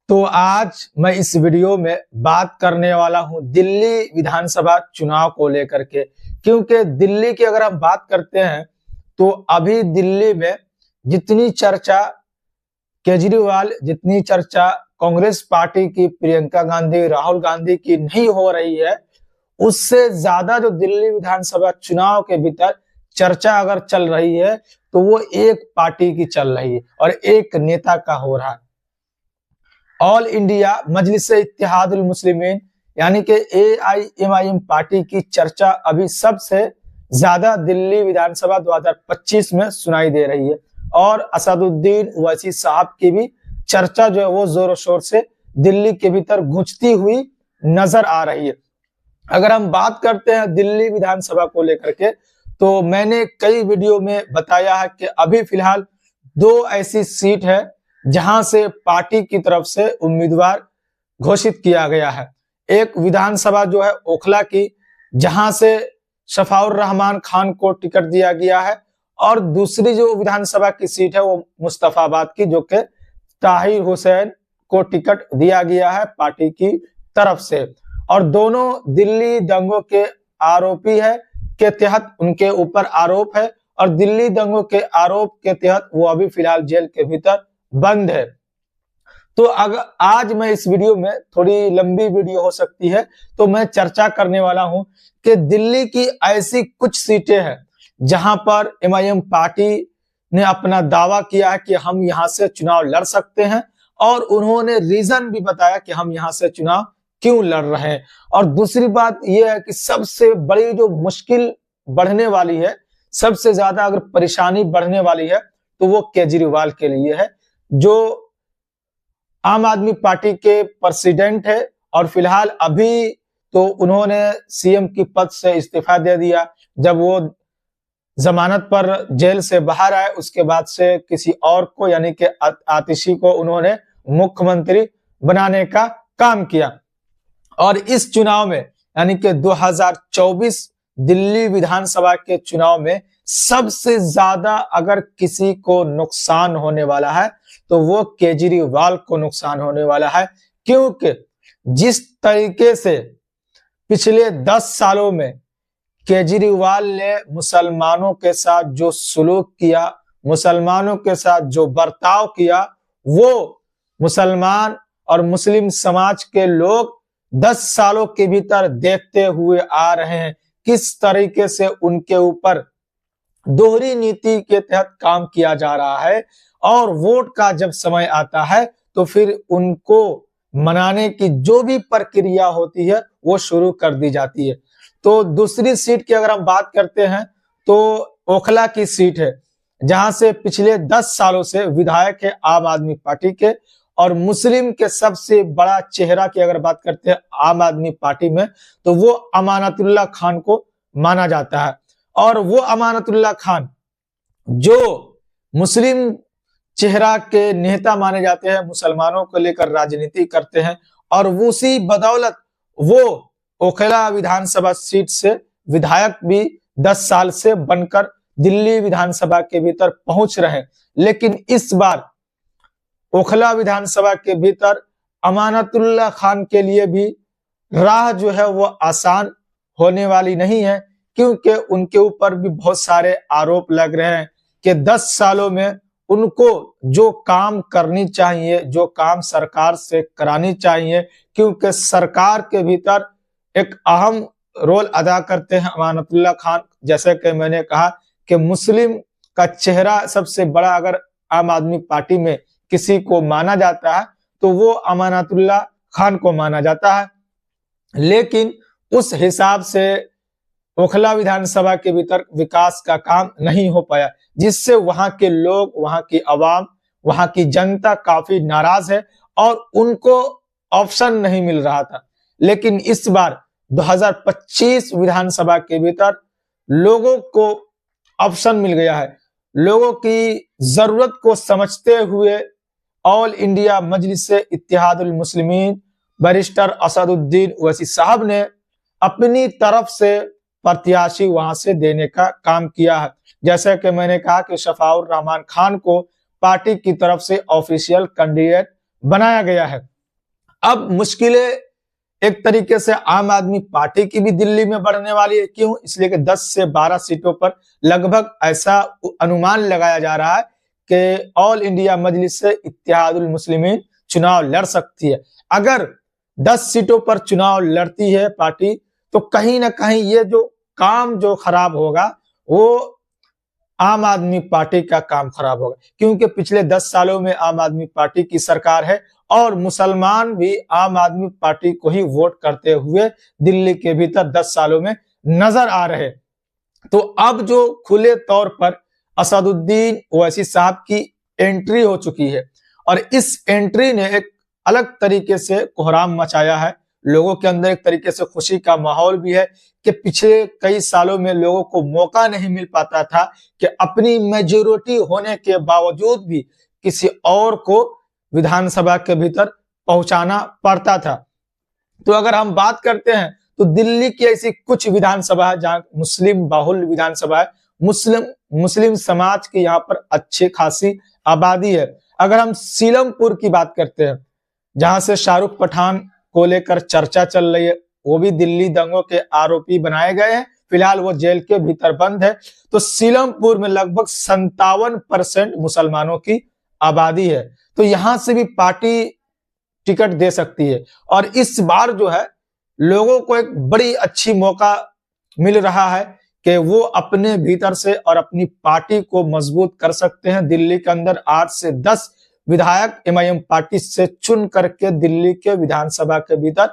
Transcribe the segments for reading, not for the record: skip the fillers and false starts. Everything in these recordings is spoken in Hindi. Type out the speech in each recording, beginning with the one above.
तो आज मैं इस वीडियो में बात करने वाला हूं दिल्ली विधानसभा चुनाव को लेकर के, क्योंकि दिल्ली की अगर हम बात करते हैं तो अभी दिल्ली में जितनी चर्चा केजरीवाल, जितनी चर्चा कांग्रेस पार्टी की प्रियंका गांधी, राहुल गांधी की नहीं हो रही है, उससे ज्यादा जो दिल्ली विधानसभा चुनाव के भीतर चर्चा अगर चल रही है तो वो एक पार्टी की चल रही है और एक नेता का हो रहा है। ऑल इंडिया मजलिस-ए-इत्तेहादुल मुस्लिमीन यानी कि AIMIM पार्टी की चर्चा अभी सबसे ज्यादा दिल्ली विधानसभा 2025 में सुनाई दे रही है और असदुद्दीन ओवैसी साहब की भी चर्चा जो है वो जोरों शोर से दिल्ली के भीतर गूंजती हुई नजर आ रही है। अगर हम बात करते हैं दिल्ली विधानसभा को लेकर के, तो मैंने कई वीडियो में बताया है कि अभी फिलहाल 2 ऐसी सीट है जहां से पार्टी की तरफ से उम्मीदवार घोषित किया गया है। एक विधानसभा जो है ओखला की, जहां से शफाउर रहमान खान को टिकट दिया गया है, और दूसरी जो विधानसभा की सीट है वो मुस्तफाबाद की, जो कि ताहिर हुसैन को टिकट दिया गया है पार्टी की तरफ से। और दोनों दिल्ली दंगों के आरोपी है के तहत उनके ऊपर आरोप है और दिल्ली दंगों के आरोप के तहत वो अभी फिलहाल जेल के भीतर बंद है। तो अगर आज मैं इस वीडियो में, थोड़ी लंबी वीडियो हो सकती है, तो मैं चर्चा करने वाला हूं कि दिल्ली की ऐसी कुछ सीटें हैं जहां पर MIM पार्टी ने अपना दावा किया है कि हम यहां से चुनाव लड़ सकते हैं, और उन्होंने रीजन भी बताया कि हम यहां से चुनाव क्यों लड़ रहे हैं। और दूसरी बात यह है कि सबसे बड़ी जो मुश्किल बढ़ने वाली है, सबसे ज्यादा अगर परेशानी बढ़ने वाली है तो वो केजरीवाल के लिए है, जो आम आदमी पार्टी के प्रेसिडेंट है और फिलहाल अभी तो उन्होंने CM की पद से इस्तीफा दे दिया। जब वो जमानत पर जेल से बाहर आए उसके बाद से किसी और को यानी कि आतिशी को उन्होंने मुख्यमंत्री बनाने का काम किया। और इस चुनाव में यानी कि 2024 दिल्ली विधानसभा के चुनाव में सबसे ज्यादा अगर किसी को नुकसान होने वाला है तो वो केजरीवाल को नुकसान होने वाला है, क्योंकि जिस तरीके से पिछले 10 सालों में केजरीवाल ने मुसलमानों के साथ जो सुलूक किया, मुसलमानों के साथ जो बर्ताव किया, वो मुसलमान और मुस्लिम समाज के लोग 10 सालों के भीतर देखते हुए आ रहे हैं किस तरीके से उनके ऊपर दोहरी नीति के तहत काम किया जा रहा है। और वोट का जब समय आता है तो फिर उनको मनाने की जो भी प्रक्रिया होती है वो शुरू कर दी जाती है। तो दूसरी सीट की अगर हम बात करते हैं तो ओखला की सीट है, जहां से पिछले 10 सालों से विधायक है आम आदमी पार्टी के, और मुस्लिम के सबसे बड़ा चेहरा की अगर बात करते हैं आम आदमी पार्टी में तो वो अमानतुल्लाह खान को माना जाता है। और वो अमानतुल्लाह खान जो मुस्लिम चेहरा के नेता माने जाते हैं, मुसलमानों को लेकर राजनीति करते हैं, और उसी बदौलत वो ओखला विधानसभा सीट से विधायक भी 10 साल से बनकर दिल्ली विधानसभा के भीतर पहुंच रहे हैं। लेकिन इस बार ओखला विधानसभा के भीतर अमानतुल्लाह खान के लिए भी राह जो है वो आसान होने वाली नहीं है, क्योंकि उनके ऊपर भी बहुत सारे आरोप लग रहे हैं कि 10 सालों में उनको जो काम करनी चाहिए, जो काम सरकार से करानी चाहिए, क्योंकि सरकार के भीतर एक अहम रोल अदा करते हैं अमानतुल्लाह खान। जैसे कि मैंने कहा कि मुस्लिम का चेहरा सबसे बड़ा अगर आम आदमी पार्टी में किसी को माना जाता है तो वो अमानतुल्लाह खान को माना जाता है। लेकिन उस हिसाब से ओखला विधानसभा के भीतर विकास का काम नहीं हो पाया, जिससे वहां के लोग, वहां की आवाम, वहां की जनता काफी नाराज है और उनको ऑप्शन नहीं मिल रहा था। लेकिन इस बार 2025 विधानसभा के भीतर लोगों को ऑप्शन मिल गया है। लोगों की जरूरत को समझते हुए ऑल इंडिया मजलिस-ए-इत्तेहादुल मुस्लिमीन बैरिस्टर असदुद्दीन ओवैसी साहब ने अपनी तरफ से प्रत्याशी वहां से देने का काम किया है। जैसे कि मैंने कहा कि शफाउर रहमान खान को पार्टी की तरफ से ऑफिशियल कैंडिडेट बनाया गया है। अब मुश्किलें एक तरीके से आम आदमी पार्टी की भी दिल्ली में बढ़ने वाली है। क्यों? इसलिए कि 10 से 12 सीटों पर लगभग ऐसा अनुमान लगाया जा रहा है कि ऑल इंडिया मजलिस से इत्तेहादुल मुस्लिमीन चुनाव लड़ सकती है। अगर 10 सीटों पर चुनाव लड़ती है पार्टी, तो कहीं ना कहीं ये जो काम जो खराब होगा वो आम आदमी पार्टी का काम खराब होगा, क्योंकि पिछले 10 सालों में आम आदमी पार्टी की सरकार है और मुसलमान भी आम आदमी पार्टी को ही वोट करते हुए दिल्ली के भीतर 10 सालों में नजर आ रहे। तो अब जो खुले तौर पर असदुद्दीन ओवैसी साहब की एंट्री हो चुकी है और इस एंट्री ने एक अलग तरीके से कोहराम मचाया है। लोगों के अंदर एक तरीके से खुशी का माहौल भी है कि पिछले कई सालों में लोगों को मौका नहीं मिल पाता था कि अपनी मेजोरिटी होने के बावजूद भी किसी और को विधानसभा के भीतर पहुंचाना पड़ता था। तो अगर हम बात करते हैं तो दिल्ली की ऐसी कुछ विधानसभा है जहां मुस्लिम बाहुल विधानसभा है, मुस्लिम समाज की यहाँ पर अच्छी खासी आबादी है। अगर हम सीलमपुर की बात करते हैं जहां से शाहरुख पठान को लेकर चर्चा चल रही है, वो भी दिल्ली दंगों के आरोपी बनाए गए हैं, फिलहाल वो जेल के भीतर बंद है। तो सीलमपुर में लगभग 57% मुसलमानों की आबादी है, तो यहां से भी पार्टी टिकट दे सकती है। और इस बार जो है लोगों को एक बड़ी अच्छी मौका मिल रहा है कि वो अपने भीतर से और अपनी पार्टी को मजबूत कर सकते हैं। दिल्ली के अंदर 8 से 10 विधायक एमआईएम पार्टी से चुन करके दिल्ली के विधानसभा के भीतर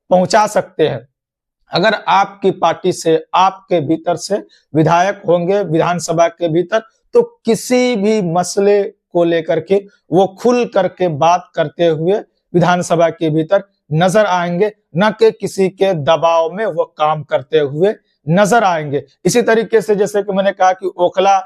पहुंचा सकते हैं। अगर आपकी पार्टी से, आपके भीतर से विधायक होंगे विधानसभा के भीतर, तो किसी भी मसले को लेकर के वो खुल करके बात करते हुए विधानसभा के भीतर नजर आएंगे, न कि किसी के दबाव में वो काम करते हुए नजर आएंगे। इसी तरीके से जैसे कि मैंने कहा कि ओखला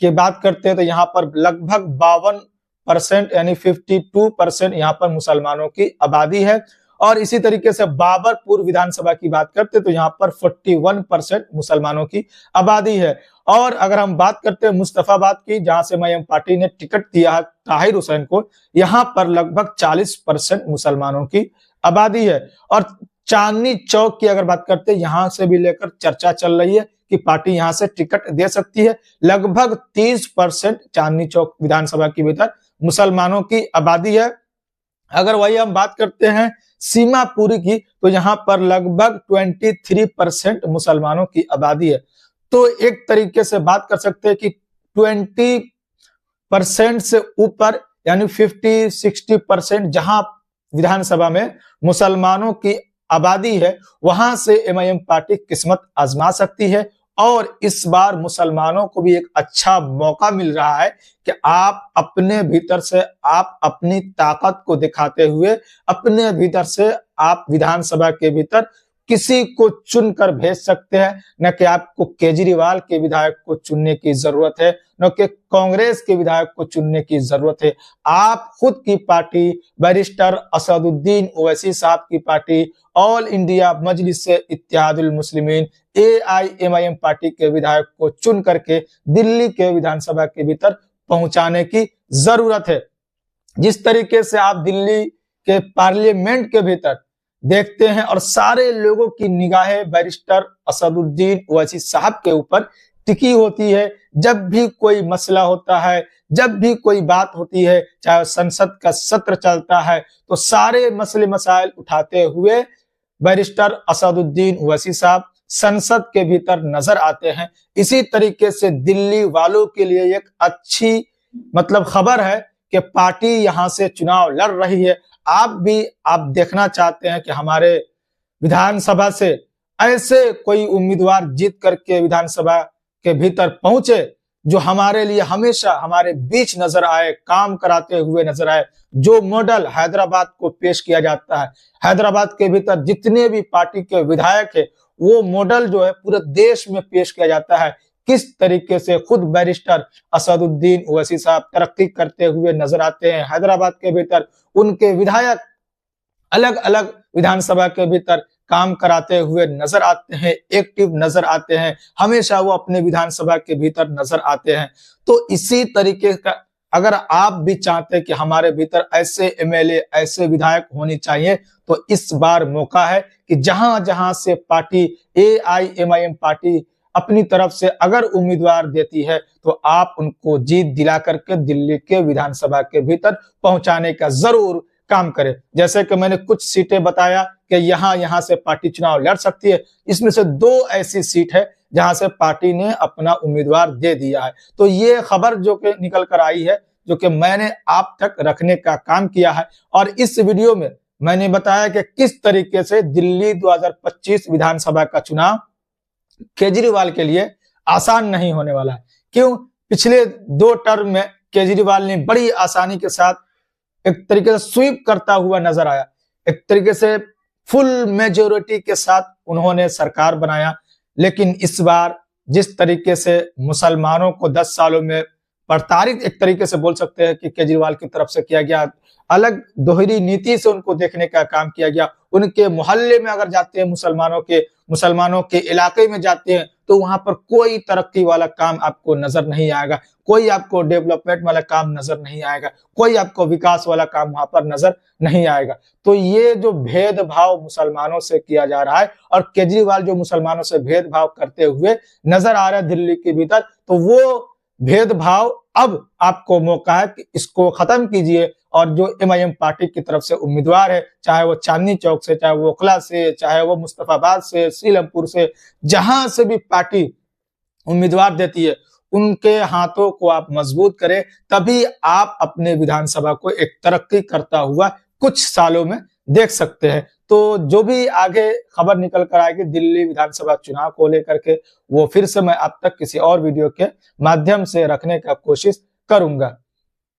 की बात करते हैं तो यहाँ पर लगभग 52% यानी 52% यहाँ पर मुसलमानों की आबादी है। और इसी तरीके से बाबरपुर विधानसभा की बात करते तो यहाँ पर 41% मुसलमानों की आबादी है। और अगर हम बात करते हैं मुस्तफाबाद की, जहां से एमआईएम पार्टी ने टिकट दिया है ताहिर हुसैन को, यहाँ पर लगभग 40% मुसलमानों की आबादी है। और चांदनी चौक की अगर बात करते हैं, यहां से भी लेकर चर्चा चल रही है कि पार्टी यहां से टिकट दे सकती है। लगभग 30% चांदनी चौक विधानसभा के भीतर मुसलमानों की आबादी है। अगर वही हम बात करते हैं सीमापुरी की, तो यहाँ पर लगभग 23% मुसलमानों की आबादी है। तो एक तरीके से बात कर सकते हैं कि 20% से ऊपर यानी 50-60% जहां विधानसभा में मुसलमानों की आबादी है, वहां से एमआईएम पार्टी किस्मत आजमा सकती है। और इस बार मुसलमानों को भी एक अच्छा मौका मिल रहा है कि आप अपने भीतर से, आप अपनी ताकत को दिखाते हुए अपने भीतर से आप विधानसभा के भीतर किसी को चुनकर भेज सकते हैं। न कि आपको केजरीवाल के विधायक को चुनने की जरूरत है, न कि कांग्रेस के विधायक को चुनने की जरूरत है। आप खुद की पार्टी, बैरिस्टर असदुद्दीन ओवैसी साहब की पार्टी, ऑल इंडिया मजलिस से इत्तेहादुल मुस्लिमीन एआईएमआईएम पार्टी के विधायक को चुन करके दिल्ली के विधानसभा के भीतर पहुंचाने की जरूरत है। जिस तरीके से आप दिल्ली के पार्लियामेंट के भीतर देखते हैं और सारे लोगों की निगाहें बैरिस्टर असदुद्दीन ओवैसी साहब के ऊपर टिकी होती है, जब भी कोई मसला होता है, जब भी कोई बात होती है, चाहे संसद का सत्र चलता है, तो सारे मसले मसाइल उठाते हुए बैरिस्टर असदुद्दीन ओवैसी साहब संसद के भीतर नजर आते हैं। इसी तरीके से दिल्ली वालों के लिए एक अच्छी खबर है कि पार्टी यहां से चुनाव लड़ रही है। आप देखना चाहते हैं कि हमारे विधानसभा से ऐसे कोई उम्मीदवार जीत करके विधानसभा के भीतर पहुंचे जो हमारे लिए हमेशा हमारे बीच नजर आए, काम कराते हुए नजर आए। जो मॉडल हैदराबाद को पेश किया जाता है, हैदराबाद के भीतर जितने भी पार्टी के विधायक है, वो मॉडल जो है पूरे देश में पेश किया जाता है। किस तरीके से खुद बैरिस्टर असदुद्दीन ओवैसी साहब तरक्की करते हुए नजर आते हैं हैदराबाद के भीतर, उनके विधायक अलग अलग विधानसभा के भीतर काम कराते हुए नजर आते हैं, एक्टिव नजर आते हैं, हमेशा वो अपने विधानसभा के भीतर नजर आते हैं। तो इसी तरीके का अगर आप भी चाहते हैं कि हमारे भीतर ऐसे एमएलए, ऐसे विधायक होने चाहिए, तो इस बार मौका है कि जहां जहां से पार्टी एआईएमआईएम पार्टी अपनी तरफ से अगर उम्मीदवार देती है, तो आप उनको जीत दिला करके दिल्ली के विधानसभा के भीतर पहुंचाने का जरूर काम करें। जैसे कि मैंने कुछ सीटें बताया कि यहां से पार्टी चुनाव लड़ सकती है, इसमें से 2 ऐसी सीट है जहां से पार्टी ने अपना उम्मीदवार दे दिया है। तो ये खबर जो कि निकल कर आई है, जो कि मैंने आप तक रखने का काम किया है, और इस वीडियो में मैंने बताया कि किस तरीके से दिल्ली 2025 विधानसभा का चुनाव केजरीवाल के लिए आसान नहीं होने वाला है। क्यों? पिछले 2 टर्म में केजरीवाल ने बड़ी आसानी के साथ एक तरीके से स्वीप करता हुआ नजर आया, एक तरीके से फुल मेजोरिटी के साथ उन्होंने सरकार बनाया। लेकिन इस बार जिस तरीके से मुसलमानों को 10 सालों में प्रताड़ित एक तरीके से बोल सकते हैं कि केजरीवाल की तरफ से किया गया, अलग दोहरी नीति से उनको देखने का काम किया गया। उनके मोहल्ले में अगर जाते हैं, मुसलमानों के इलाके में जाते हैं, तो वहां पर कोई तरक्की वाला काम आपको नजर नहीं आएगा, कोई आपको डेवलपमेंट वाला काम नजर नहीं आएगा, कोई आपको विकास वाला काम वहां पर नजर नहीं आएगा। तो ये जो भेदभाव मुसलमानों से किया जा रहा है, और केजरीवाल जो मुसलमानों से भेदभाव करते हुए नजर आ रहा है दिल्ली के भीतर, तो वो भेदभाव अब आपको मौका है कि इसको खत्म कीजिए। और जो एमआईएम पार्टी की तरफ से उम्मीदवार है, चाहे वो चांदनी चौक से, चाहे वो ओखला से, चाहे वो मुस्तफाबाद से, सीलमपुर से, जहां से भी पार्टी उम्मीदवार देती है, उनके हाथों को आप मजबूत करें, तभी आप अपने विधानसभा को एक तरक्की करता हुआ कुछ सालों में देख सकते हैं। तो जो भी आगे खबर निकल कर आएगी दिल्ली विधानसभा चुनाव को लेकर के, वो फिर से मैं आप तक किसी और वीडियो के माध्यम से रखने का कोशिश करूंगा।